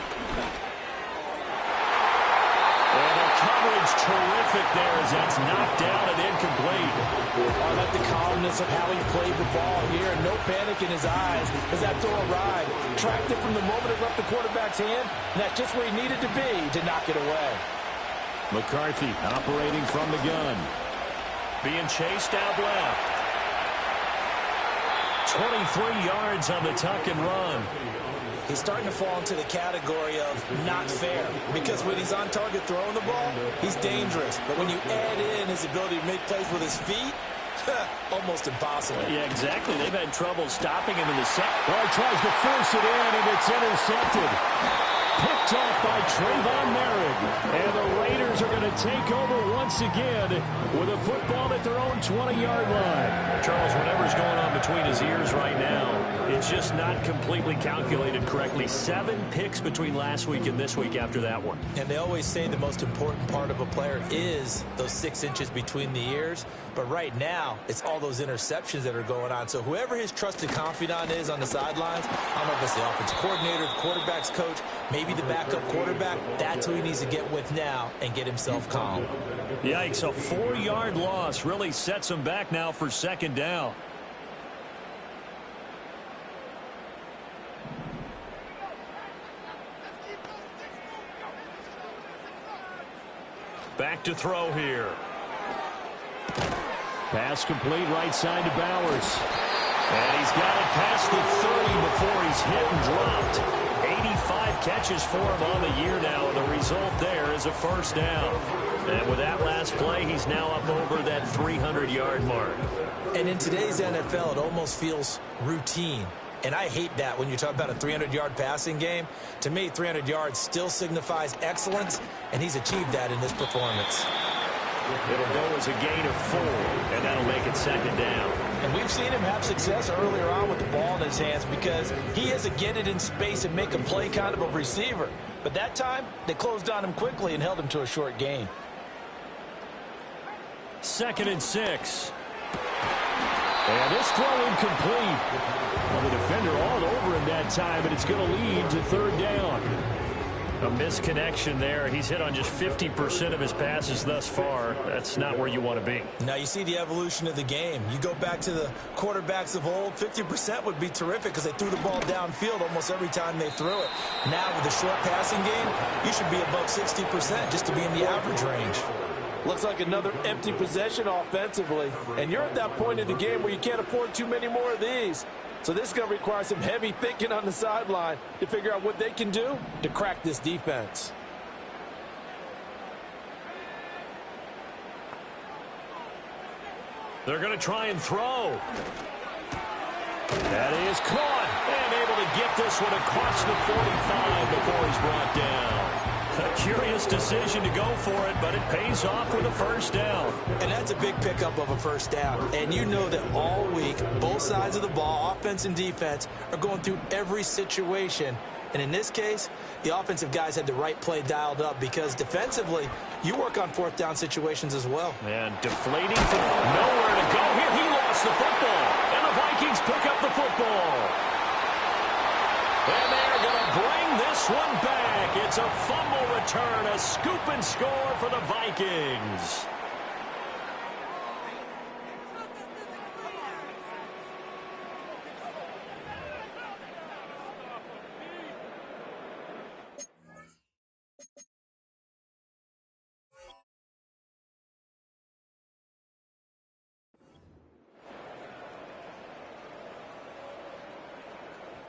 And the coverage terrific there as that's knocked down and incomplete. I like the calmness of how he played the ball here, and no panic in his eyes as that throw arrived. Tracked it from the moment it left the quarterback's hand, and that's just where he needed to be to knock it away. McCarthy operating from the gun. Being chased out left. 23 yards on the tuck and run. He's starting to fall into the category of not fair, because when he's on target throwing the ball, he's dangerous. But when you add in his ability to make plays with his feet, almost impossible. Yeah, exactly. They've had trouble stopping him in the second. Well, he tries to force it in, and it's intercepted. Picked off by Trayvon Merrick. And the Raiders are going to take over once again with a football at their own 20-yard line. Charles, whatever's going on between his ears right now, it's just not completely calculated correctly. 7 picks between last week and this week after that one. And they always say the most important part of a player is those 6 inches between the ears. But right now, it's all those interceptions that are going on. So whoever his trusted confidant is on the sidelines, I don't know if it's the offensive coordinator, the quarterback's coach, maybe the backup quarterback, that's who he needs to get with now and get himself calm. Yikes, a 4-yard loss really sets him back now for 2nd down. Back to throw here. Pass complete right side to Bowers. And he's got it past the 30 before he's hit and dropped. 85 catches for him on the year now, and the result there is a 1st down. And with that last play, he's now up over that 300-yard mark. And in today's NFL, it almost feels routine. And I hate that when you talk about a 300-yard passing game. To me, 300 yards still signifies excellence, and he's achieved that in this performance. It'll go as a gain of 4, and that'll make it 2nd down. And we've seen him have success earlier on with the ball in his hands because he has to get it in space and make a play kind of a receiver. But that time, they closed on him quickly and held him to a short gain. 2nd and 6. And this throw incomplete. Well, the defender all over him that time, and it's going to lead to 3rd down. A misconnection there. He's hit on just 50% of his passes thus far. That's not where you want to be. Now you see the evolution of the game. You go back to the quarterbacks of old, 50% would be terrific because they threw the ball downfield almost every time they threw it. Now with the short passing game, you should be above 60% just to be in the average range. Looks like another empty possession offensively. And you're at that point in the game where you can't afford too many more of these. So this is going to require some heavy thinking on the sideline to figure out what they can do to crack this defense. They're going to try and throw. That is caught. And able to get this one across the 45 before he's brought down. A curious decision to go for it, but it pays off with a first down. And that's a big pickup of a first down. And you know that all week, both sides of the ball, offense and defense, are going through every situation. And in this case, the offensive guys had the right play dialed up because defensively, you work on fourth down situations as well. And deflating from nowhere to go here. He lost the football. And the Vikings pick up the football. And they're going to bring this one back. It's a fumble return, a scoop and score for the Vikings.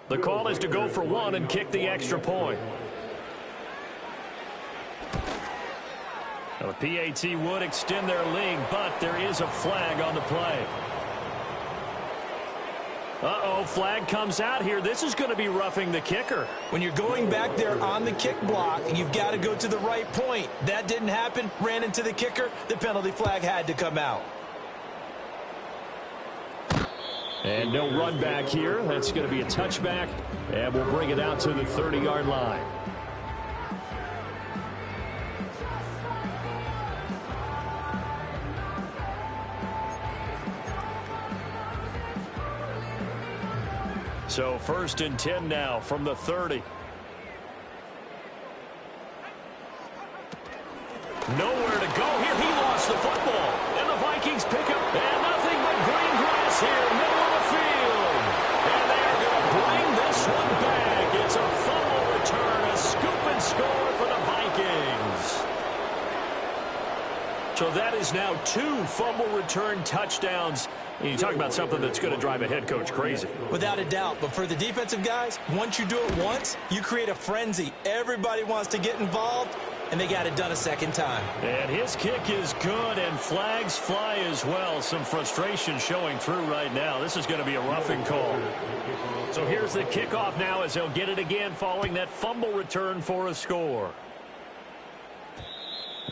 The call is to go for one and kick the extra point. Now, the PAT would extend their lead, but there is a flag on the play. Uh-oh, flag comes out here. This is going to be roughing the kicker. When you're going back there on the kick block, you've got to go to the right point. That didn't happen, ran into the kicker. The penalty flag had to come out. And no run back here. That's going to be a touchback, and we'll bring it out to the 30-yard line. So 1st and 10 now from the 30. Nowhere to go here. He lost the football. And the Vikings pick up. And nothing but green grass here, middle of the field. And they are going to bring this one back. It's a fumble return, a scoop and score for the Vikings. So that is now 2 fumble return touchdowns. And you talk about something that's going to drive a head coach crazy. Without a doubt. But for the defensive guys, once you do it once, you create a frenzy. Everybody wants to get involved, and they got it done a second time. And his kick is good, and flags fly as well. Some frustration showing through right now. This is going to be a roughing call. So here's the kickoff now as they'll get it again following that fumble return for a score.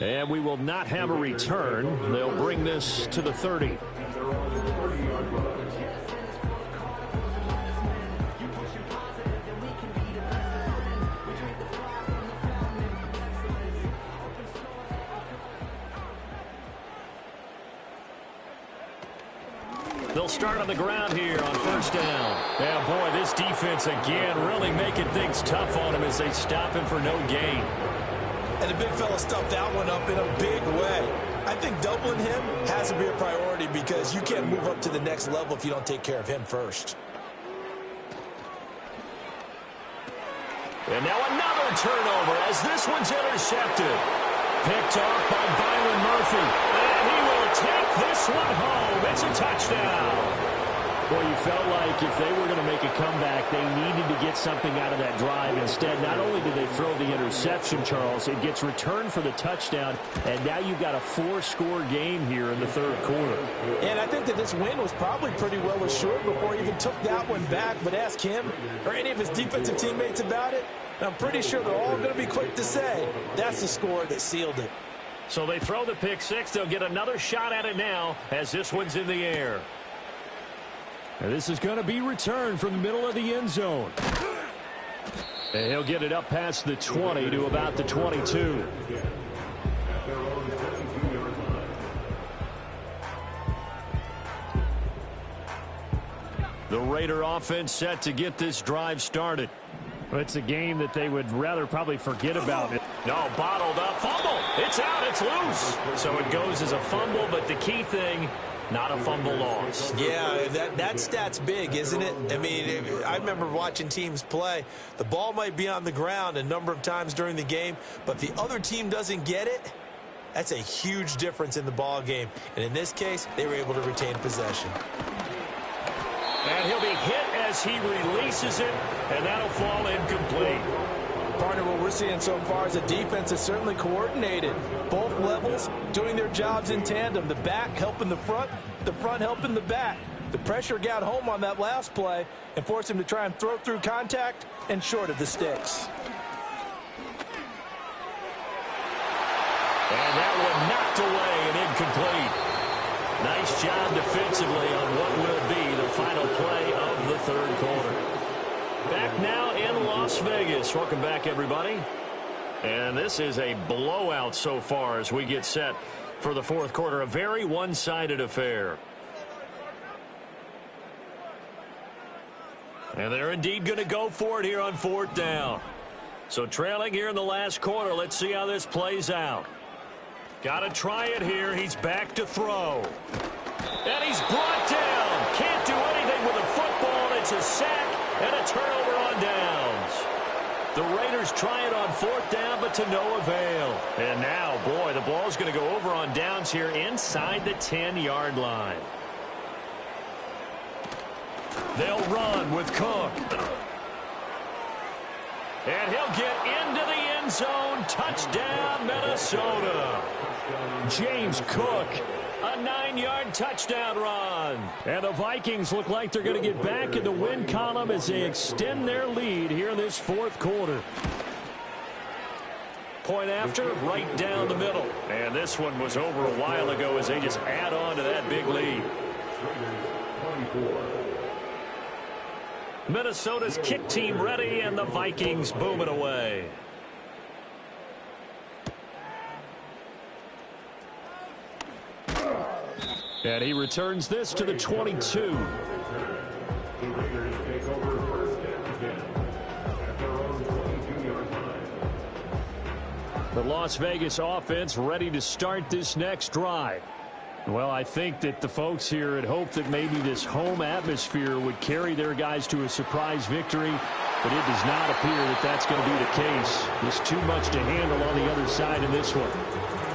And we will not have a return. They'll bring this to the 30. They'll start on the ground here on first down. Yeah, boy, this defense again really making things tough on him as they stop him for no gain. And the big fella stuffed that one up in a big way. I think doubling him has to be a priority because you can't move up to the next level if you don't take care of him first. And now another turnover as this one's intercepted. Picked off by Byron Murphy. And he will take this one home. It's a touchdown. Boy, you felt like if they were going to make a comeback, they needed to get something out of that drive. Instead, not only did they throw the interception, Charles, it gets returned for the touchdown, and now you've got a 4-score game here in the third quarter. And I think that this win was probably pretty well assured before he even took that one back. But ask him or any of his defensive teammates about it, and I'm pretty sure they're all going to be quick to say that's the score that sealed it. So they throw the pick six. They'll get another shot at it now as this one's in the air. And this is going to be returned from the middle of the end zone. And he'll get it up past the 20 to about the 22. The Raider offense set to get this drive started. It's a game that they would rather probably forget about. No, bottled up. Fumble. It's out. It's loose. So it goes as a fumble, but the key thing, not a fumble loss. Yeah, that stat's big, isn't it? I mean, I remember watching teams play. The ball might be on the ground a number of times during the game, but if the other team doesn't get it, That's a huge difference in the ball game. And in this case, they were able to retain possession. And he'll be hit as he releases it, and that'll fall incomplete. Partner, what we're seeing so far is the defense is certainly coordinated. Both levels doing their jobs in tandem. The back helping the front helping the back. The pressure got home on that last play and forced him to try and throw through contact and short of the sticks. And that one knocked away and incomplete. Nice job defensively on what will be the final play of the third quarter. Back now in Las Vegas. Welcome back, everybody. And this is a blowout so far as we get set for the fourth quarter. A very one-sided affair. And they're indeed going to go for it here on fourth down. So trailing here in the last quarter. Let's see how this plays out. Got to try it here. He's back to throw. And he's brought down. Can't do anything with a football. It's a sack and a turnover on downs. The Raiders try it on fourth down, but to no avail. And now, boy, the ball's going to go over on downs here inside the 10-yard line. They'll run with Cook. And he'll get into the end zone. Touchdown, Minnesota. James Cook, a 9-yard touchdown run. And the Vikings look like they're going to get back in the win column as they extend their lead here in this fourth quarter. Point after, right down the middle. And this one was over a while ago as they just add on to that big lead. Minnesota's kick team ready, and the Vikings boom it away. And he returns this to the 22. The Raiders take over first and 10 at their own 22-yard line. The Las Vegas offense ready to start this next drive. Well, I think that the folks here had hoped that maybe this home atmosphere would carry their guys to a surprise victory, but it does not appear that that's going to be the case. There's too much to handle on the other side in this one.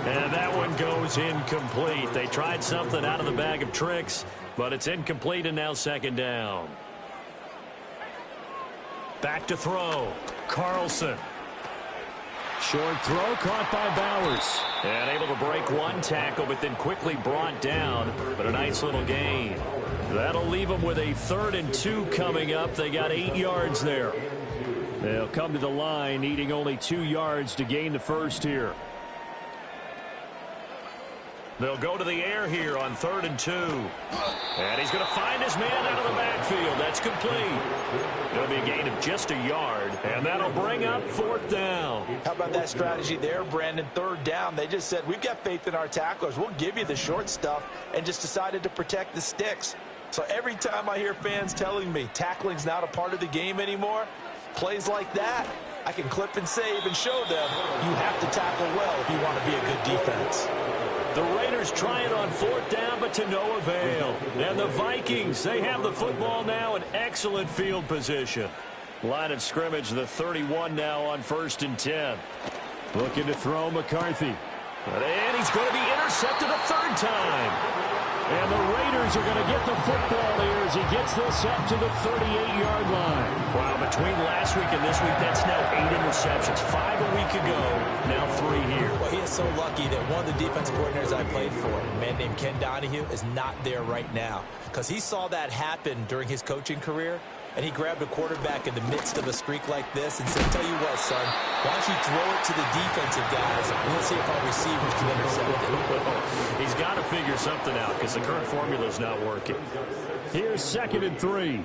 And that one goes incomplete. They tried something out of the bag of tricks, but it's incomplete and now second down. Back to throw. Carlson. Short throw caught by Bowers. And able to break one tackle, but then quickly brought down. But a nice little gain. That'll leave them with a 3rd and 2 coming up. They got 8 yards there. They'll come to the line needing only 2 yards to gain the first here. They'll go to the air here on 3rd and 2. And he's going to find his man out of the backfield. That's complete. It'll be a gain of just a yard, and that'll bring up 4th down. How about that strategy there, Brandon? 3rd down. They just said, we've got faith in our tacklers. We'll give you the short stuff, and just decided to protect the sticks. So every time I hear fans telling me tackling's not a part of the game anymore, plays like that, I can clip and save and show them you have to tackle well if you want to be a good defense. The Raiders try it on 4th down, but to no avail. And the Vikings, they have the football now in excellent field position. Line of scrimmage, the 31 now on 1st and 10. Looking to throw McCarthy. And he's going to be intercepted a 3rd time. And the Raiders are going to get the football here as he gets this up to the 38-yard line. Wow, between last week and this week, that's now 8 interceptions. 5 a week ago, now 3 here. Well, he is so lucky that one of the defensive coordinators I played for, a man named Ken Donahue, is not there right now. Because he saw that happen during his coaching career, and he grabbed a quarterback in the midst of a streak like this and said, tell you what, son, why don't you throw it to the defensive guys, and let's see if our receivers can intercept it. He's got to figure something out because the current formula is not working. Here's 2nd and 3.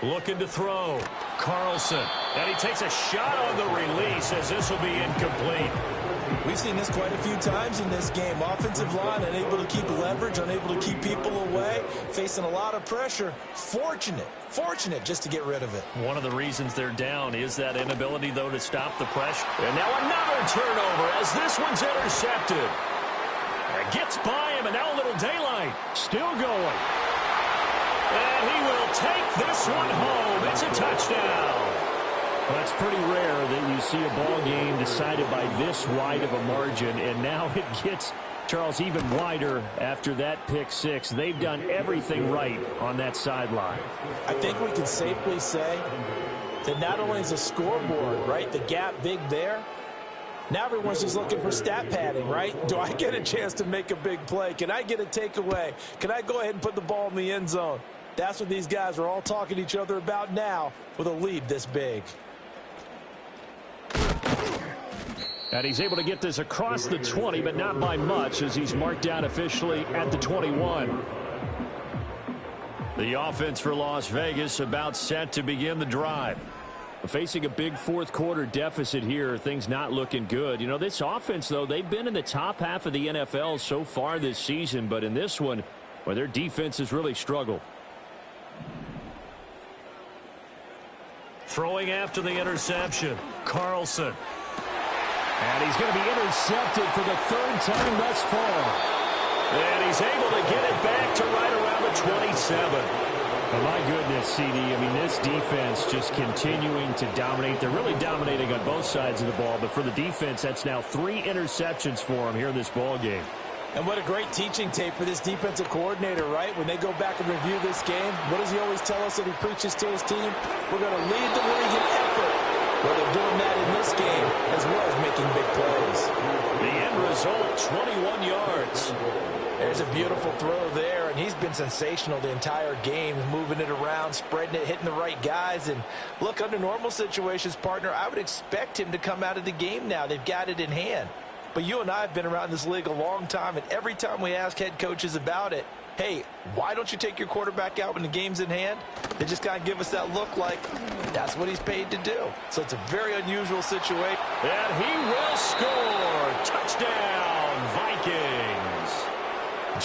Looking to throw. Carlson. And he takes a shot on the release as this will be incomplete. We've seen this quite a few times in this game. Offensive line unable to keep leverage, unable to keep people away, facing a lot of pressure. Fortunate just to get rid of it. One of the reasons they're down is that inability, though, to stop the pressure. And now another turnover as this one's intercepted. It gets by him, and now a little daylight. Still going. And he will take this one home. It's a touchdown. Well, it's pretty rare that you see a ball game decided by this wide of a margin, and now it gets, Charles, even wider after that pick six. They've done everything right on that sideline. I think we can safely say that not only is the scoreboard, right, the gap big there, now everyone's just looking for stat padding, right? Do I get a chance to make a big play? Can I get a takeaway? Can I go ahead and put the ball in the end zone? That's what these guys are all talking to each other about now with a lead this big. And he's able to get this across the 20, but not by much, as he's marked down officially at the 21. The offense for Las Vegas about set to begin the drive. Facing a big fourth quarter deficit here, things not looking good. You know, this offense, though, they've been in the top half of the NFL so far this season, but in this one, well, their defense has really struggled. Throwing after the interception, Carlson. And he's going to be intercepted for the third time thus far. And he's able to get it back to right around the 27. Oh, my goodness, CD. I mean, this defense just continuing to dominate. They're really dominating on both sides of the ball. But for the defense, that's now 3 interceptions for them here in this ball game. And what a great teaching tape for this defensive coordinator, right? When they go back and review this game, what does he always tell us that he preaches to his team? We're going to lead the league in effort. Well, they're doing that in this game as well as making big plays. The end result, 21 yards. There's a beautiful throw there, and he's been sensational the entire game, moving it around, spreading it, hitting the right guys. And look, under normal situations, partner, I would expect him to come out of the game now. They've got it in hand. But you and I have been around this league a long time, and every time we ask head coaches about it, hey, why don't you take your quarterback out when the game's in hand? They just kind of give us that look like that's what he's paid to do. So it's a very unusual situation. And he will score. Touchdown, Vikings.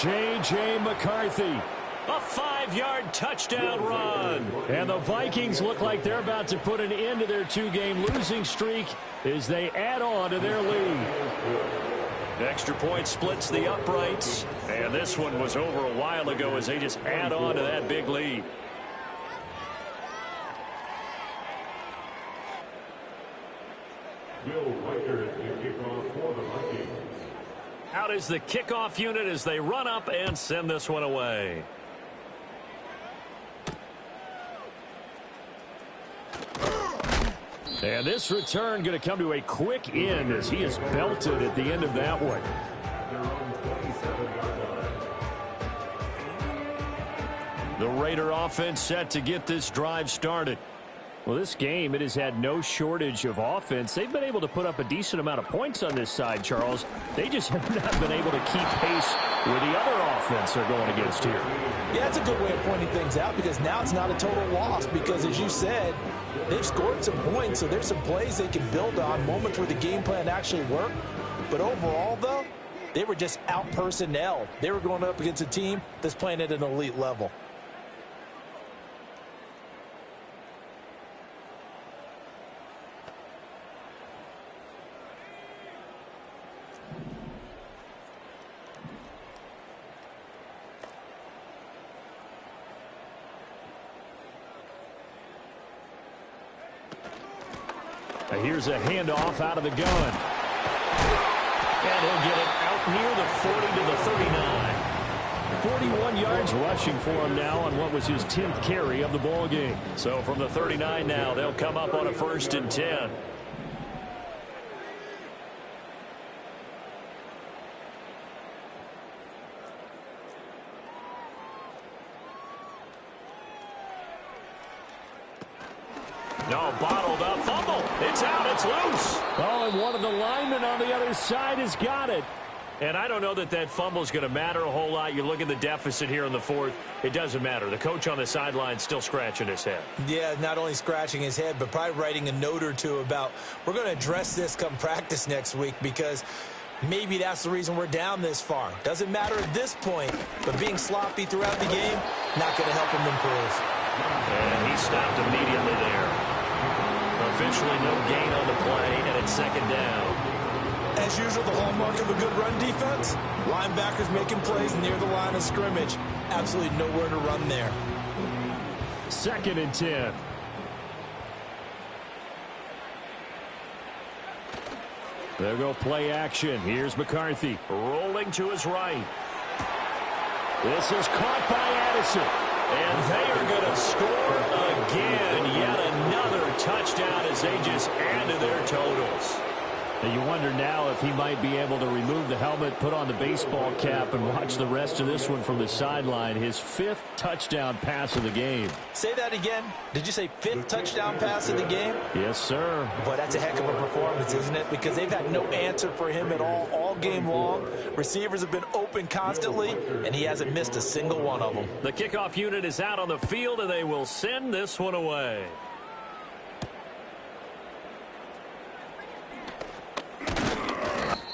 J.J. McCarthy. A 5-yard touchdown run. And the Vikings look like they're about to put an end to their 2-game losing streak as they add on to their lead. Extra point splits the uprights. And this one was over a while ago as they just add on to that big lead. Bill Riker is the kickoff for the Vikings. Out is the kickoff unit as they run up and send this one away. And this return going to come to a quick end as he is belted at the end of that one. Their own 27-yard line. The Raider offense set to get this drive started. Well, this game, it has had no shortage of offense. They've been able to put up a decent amount of points on this side, Charles. They just have not been able to keep pace with the other offense they're going against here. Yeah, that's a good way of pointing things out because now it's not a total loss because, as you said, they've scored some points, so there's some plays they can build on, moments where the game plan actually worked. But overall, though, they were just out-personnelled. They were going up against a team that's playing at an elite level. Here's a handoff out of the gun. And he'll get it out near the 40 to the 39. 41 yards rushing for him now on what was his 10th carry of the ball game. So from the 39 now, they'll come up on a 1st and 10. No, bottled up, fumble. It's out, it's loose. Oh, and one of the linemen on the other side has got it. And I don't know that that fumble is going to matter a whole lot. You look at the deficit here in the 4th. It doesn't matter. The coach on the sideline still scratching his head. Yeah, not only scratching his head, but probably writing a note or two about we're going to address this come practice next week because maybe that's the reason we're down this far. Doesn't matter at this point, but being sloppy throughout the game, not going to help him improve. And he stopped immediately there. Officially no gain on the play, and it's 2nd down. As usual, the hallmark of a good run defense, linebackers making plays near the line of scrimmage. Absolutely nowhere to run there. 2nd and 10. They'll go play action. Here's McCarthy rolling to his right. This is caught by Addison. And they are going to score again. Yet another touchdown as they just add to their totals. And you wonder now if he might be able to remove the helmet, put on the baseball cap, and watch the rest of this one from the sideline. His 5th touchdown pass of the game. Say that again. Did you say 5th touchdown pass of the game? Yes, sir. Boy, that's a heck of a performance, isn't it? Because they've had no answer for him at all game long. Receivers have been open constantly, and he hasn't missed a single one of them. The kickoff unit is out on the field, and they will send this one away.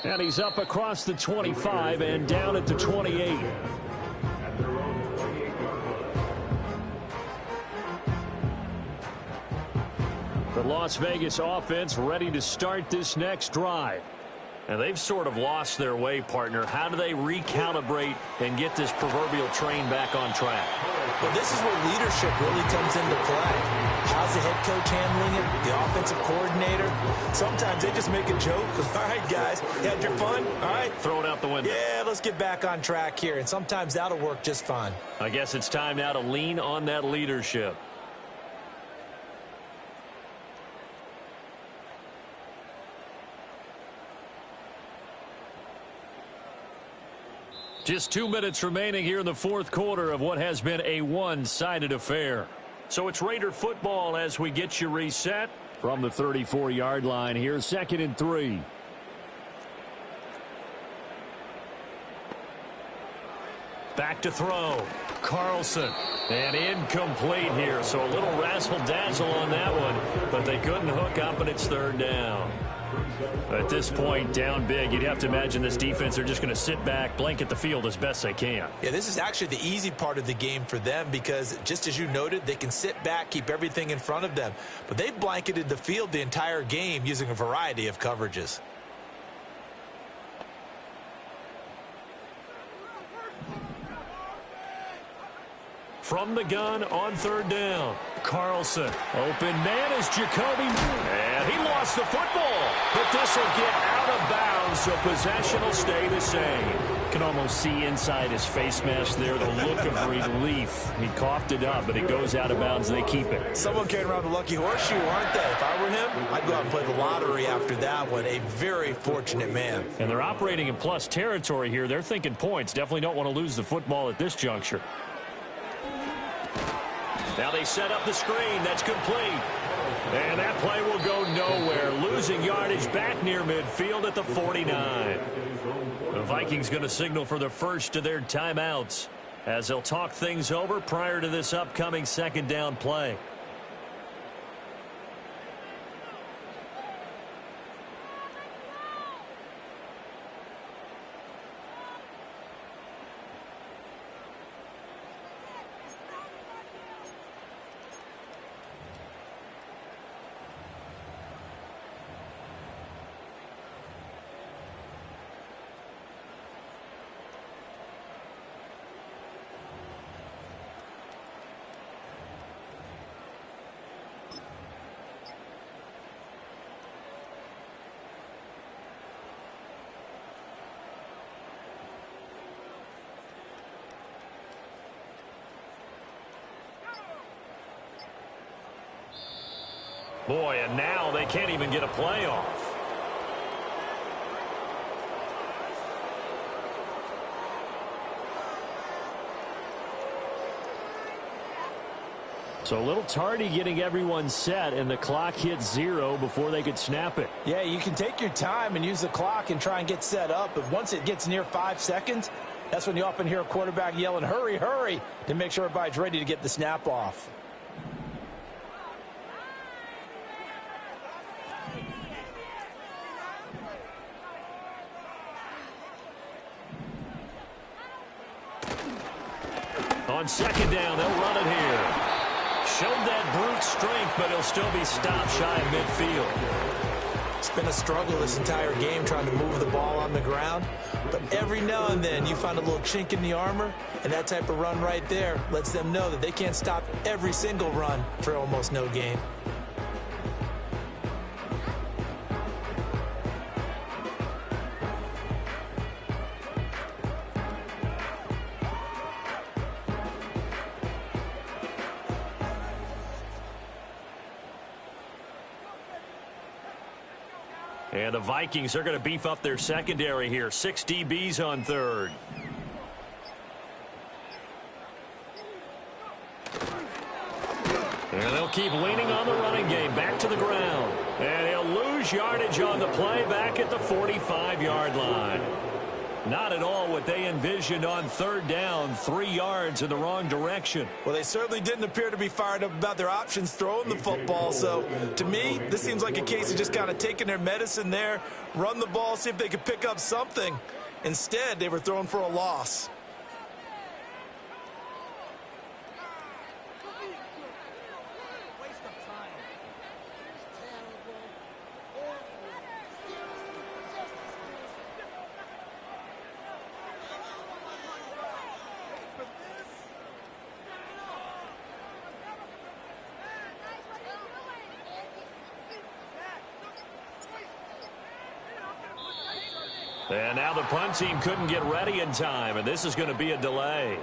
And he's up across the 25 and down at the 28. The Las Vegas offense ready to start this next drive. And they've sort of lost their way, partner. How do they recalibrate and get this proverbial train back on track? Well, this is where leadership really comes into play. How's the head coach handling it? The offensive coordinator? Sometimes they just make a joke. All right, guys, you had your fun? All right. Throw it out the window. Yeah, let's get back on track here. And sometimes that'll work just fine. I guess it's time now to lean on that leadership. Just 2 minutes remaining here in the fourth quarter of what has been a one-sided affair. So it's Raider football as we get you reset from the 34-yard line here, 2nd and 3. Back to throw. Carlson. And incomplete here. So a little razzle-dazzle on that one, but they couldn't hook up, and it's 3rd down. At this point, down big, you'd have to imagine this defense, they're just going to sit back, blanket the field as best they can. Yeah, this is actually the easy part of the game for them because, just as you noted, they can sit back, keep everything in front of them. But they've blanketed the field the entire game using a variety of coverages. From the gun on 3rd down. Carlson. Open man is Jacoby. And he lost the football. But this will get out of bounds, so possession will stay the same. Can almost see inside his face mask there the look of relief. He coughed it up, but it goes out of bounds. They keep it. Someone carrying around the lucky horseshoe, aren't they? If I were him, I'd go out and play the lottery after that one. A very fortunate man. And they're operating in plus territory here. They're thinking points. Definitely don't want to lose the football at this juncture. Now they set up the screen. That's complete. And that play will go nowhere. Losing yardage back near midfield at the 49. The Vikings going to signal for the first of their timeouts as they'll talk things over prior to this upcoming 2nd down play. Boy, and now they can't even get a play off. So a little tardy getting everyone set, and the clock hit 0 before they could snap it. Yeah, you can take your time and use the clock and try and get set up, but once it gets near 5 seconds, that's when you often hear a quarterback yelling, hurry, hurry, to make sure everybody's ready to get the snap off. On 2nd down, they'll run it here. Showed that brute strength, but he'll still be stopped shy of midfield. It's been a struggle this entire game trying to move the ball on the ground. But every now and then you find a little chink in the armor, and that type of run right there lets them know that they can't stop every single run for almost no gain. And the Vikings are going to beef up their secondary here. 6 DBs on third. And they'll keep leaning on the running game. Back to the ground. And he'll lose yardage on the play back at the 45-yard line. Not at all what they envisioned on third down. 3 yards in the wrong direction. Well, they certainly didn't appear to be fired up about their options throwing the football. So, to me, this seems like a case of just kind of taking their medicine there, run the ball, see if they could pick up something. Instead, they were throwing for a loss. And now the punt team couldn't get ready in time, and this is going to be a delay.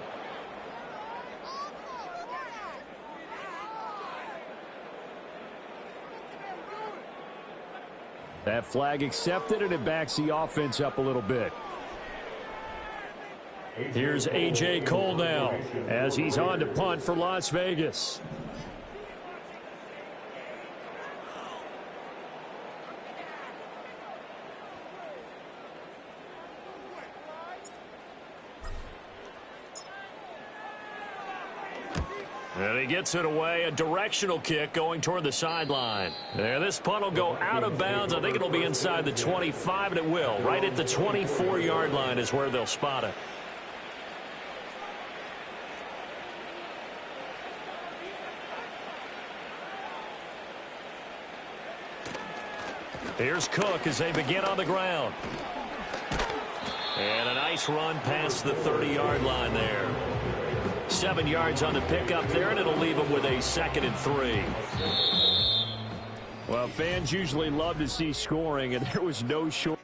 That flag accepted, and it backs the offense up a little bit. Here's A.J. Cole now as he's on to punt for Las Vegas. And he gets it away, a directional kick going toward the sideline. And this punt will go out of bounds. I think it'll be inside the 25, and it will. Right at the 24-yard line is where they'll spot it. Here's Cook as they begin on the ground. And a nice run past the 30-yard line there. 7 yards on the pickup there, and it'll leave them with a 2nd and 3. Well, fans usually love to see scoring, and there was no short.